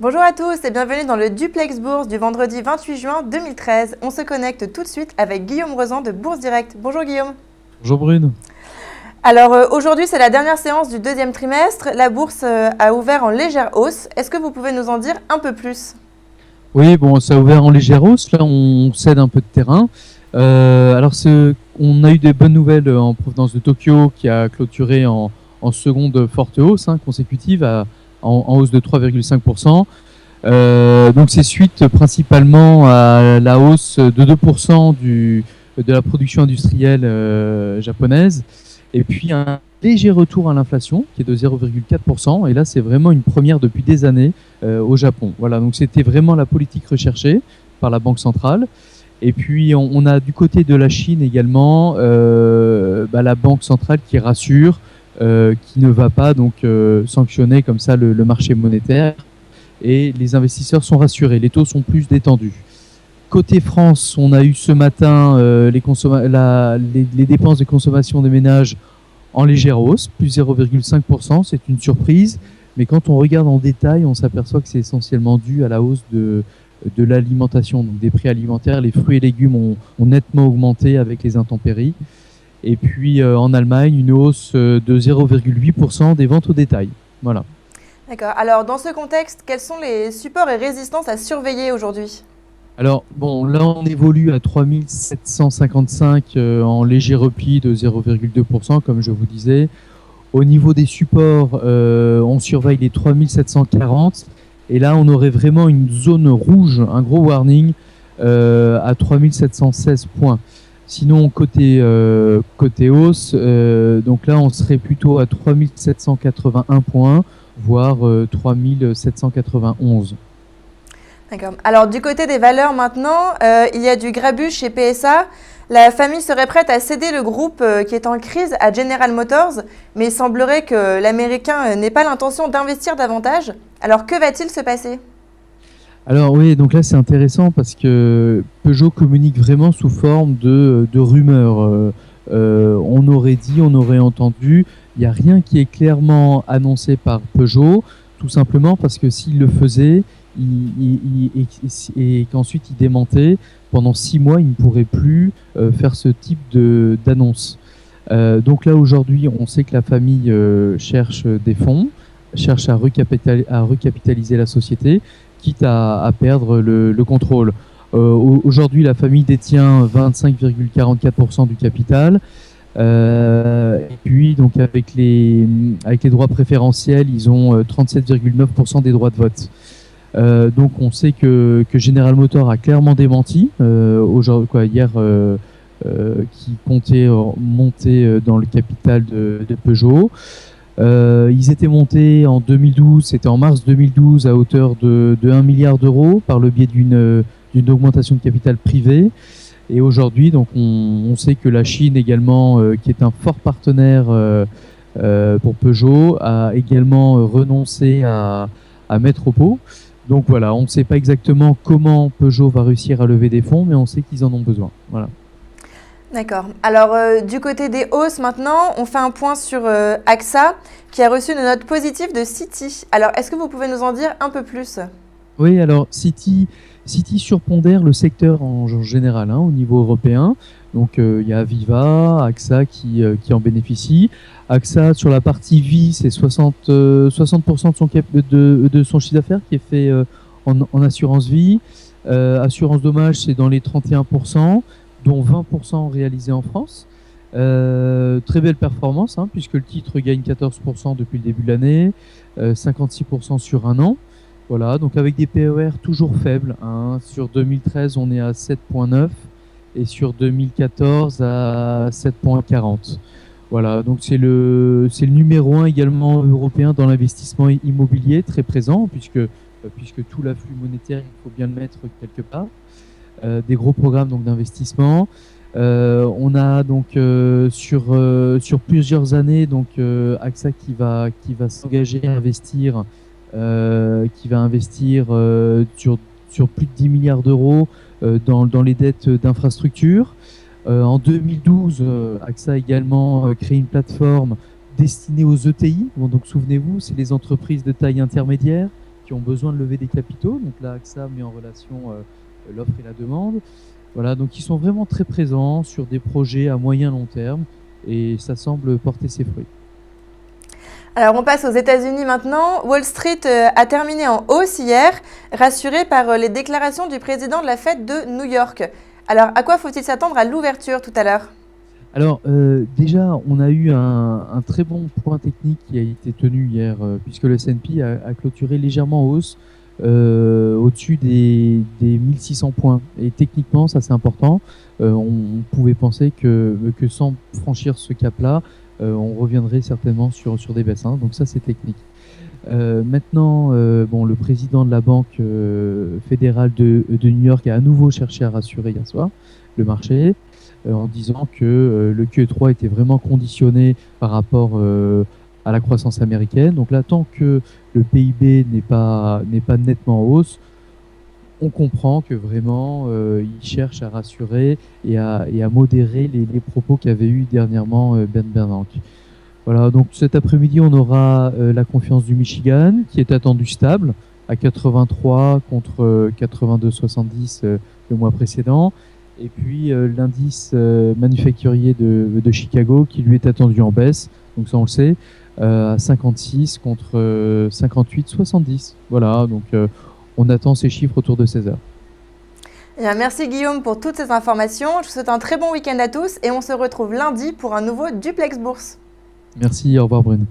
Bonjour à tous et bienvenue dans le Duplex Bourse du vendredi 28 juin 2013. On se connecte tout de suite avec Guillaume Rezan de Bourse Direct. Bonjour Guillaume. Bonjour Brune. Alors aujourd'hui c'est la dernière séance du deuxième trimestre. La bourse a ouvert en légère hausse. Est-ce que vous pouvez nous en dire un peu plus ? Oui, bon, ça a ouvert en légère hausse. Là, on cède un peu de terrain. On a eu des bonnes nouvelles en provenance de Tokyo qui a clôturé en seconde forte hausse consécutive en hausse de 3,5%. Donc c'est suite principalement à la hausse de 2% de la production industrielle japonaise, et puis un léger retour à l'inflation qui est de 0,4%, et là c'est vraiment une première depuis des années au Japon. Voilà, donc c'était vraiment la politique recherchée par la Banque centrale. Et puis on a du côté de la Chine également la Banque centrale qui rassure, qui ne va pas donc sanctionner comme ça le marché monétaire, et les investisseurs sont rassurés, les taux sont plus détendus. Côté France, on a eu ce matin les dépenses de consommation des ménages en légère hausse, plus 0,5%, c'est une surprise, mais quand on regarde en détail, on s'aperçoit que c'est essentiellement dû à la hausse de l'alimentation, donc des prix alimentaires. Les fruits et légumes ont nettement augmenté avec les intempéries. Et puis en Allemagne, une hausse de 0,8% des ventes au détail. Voilà. D'accord. Alors dans ce contexte, quels sont les supports et résistances à surveiller aujourd'hui ? Alors bon, là on évolue à 3755 en léger repli de 0,2%, comme je vous disais. Au niveau des supports, on surveille les 3740. Et là, on aurait vraiment une zone rouge, un gros warning à 3716 points. Sinon, côté hausse, donc là, on serait plutôt à 3781 points, voire 3791. D'accord. Alors du côté des valeurs maintenant, il y a du grabuge chez PSA. La famille serait prête à céder le groupe qui est en crise à General Motors, mais il semblerait que l'Américain n'ait pas l'intention d'investir davantage. Alors que va-t-il se passer ? Alors oui, donc là c'est intéressant parce que Peugeot communique vraiment sous forme de rumeurs. On aurait dit, on aurait entendu, il n'y a rien qui est clairement annoncé par Peugeot, tout simplement parce que s'il le faisait et qu'ensuite il démentait, pendant 6 mois, il ne pourrait plus faire ce type d'annonce. Donc là, aujourd'hui, on sait que la famille cherche des fonds, cherche à recapitaliser la société, quitte à perdre le contrôle. Aujourd'hui, la famille détient 25,44% du capital. Et puis, donc, avec les droits préférentiels, ils ont 37,9% des droits de vote. Donc on sait que General Motors a clairement démenti hier, qui comptait monter dans le capital de Peugeot. Ils étaient montés en 2012, c'était en mars 2012, à hauteur de 1 milliard d'euros par le biais d'une augmentation de capital privé. Et aujourd'hui, donc on sait que la Chine également, qui est un fort partenaire pour Peugeot, a également renoncé à mettre au pot. Donc voilà, on ne sait pas exactement comment Peugeot va réussir à lever des fonds, mais on sait qu'ils en ont besoin. Voilà. D'accord. Alors du côté des hausses maintenant, on fait un point sur AXA qui a reçu une note positive de Citi. Alors est-ce que vous pouvez nous en dire un peu plus ? Oui, alors Citi surpondère le secteur en général au niveau européen. Donc il y a Aviva, AXA qui en bénéficie. AXA, sur la partie vie, c'est 60% de son chiffre d'affaires qui est fait en assurance vie. Assurance dommage, c'est dans les 31%, dont 20% réalisés en France. Très belle performance, puisque le titre gagne 14% depuis le début de l'année, 56% sur un an. Voilà, donc avec des PER toujours faibles. Sur 2013, on est à 7,9 et sur 2014 à 7,40. Voilà, donc c'est le numéro 1 également européen dans l'investissement immobilier, très présent, puisque tout l'afflux monétaire, il faut bien le mettre quelque part. Des gros programmes donc d'investissement. On a donc sur plusieurs années donc AXA qui va s'engager à investir, sur plus de 10 milliards d'euros dans les dettes d'infrastructure. En 2012, AXA a également créé une plateforme destinée aux ETI. Bon, donc souvenez-vous, c'est les entreprises de taille intermédiaire, qui ont besoin de lever des capitaux. Donc là, AXA met en relation l'offre et la demande. Voilà, donc ils sont vraiment très présents sur des projets à moyen long terme et ça semble porter ses fruits. Alors on passe aux États-Unis maintenant. Wall Street a terminé en hausse hier, rassuré par les déclarations du président de la Fed de New York. Alors à quoi faut-il s'attendre à l'ouverture tout à l'heure? Alors déjà, on a eu un très bon point technique qui a été tenu hier, puisque le S&P a clôturé légèrement en hausse au-dessus des 1600 points. Et techniquement, ça c'est important. On pouvait penser que sans franchir ce cap-là, on reviendrait certainement sur des baisses. Hein. Donc ça c'est technique. Maintenant, bon, le président de la Banque fédérale de New York a à nouveau cherché à rassurer hier soir le marché en disant que le QE3 était vraiment conditionné par rapport à la croissance américaine. Donc là, tant que le PIB n'est pas nettement en hausse, on comprend que vraiment il cherche à rassurer et à modérer les propos qu'avait eu dernièrement Ben Bernanke. Voilà, donc cet après-midi, on aura la confiance du Michigan qui est attendue stable à 83 contre 82,70 le mois précédent. Et puis l'indice manufacturier de Chicago qui lui est attendu en baisse, donc ça on le sait, à 56 contre 58,70. Voilà, donc on attend ces chiffres autour de 16 heures. Eh bien, merci Guillaume pour toutes ces informations. Je vous souhaite un très bon week-end à tous et on se retrouve lundi pour un nouveau Duplex Bourse. Merci, au revoir Brune.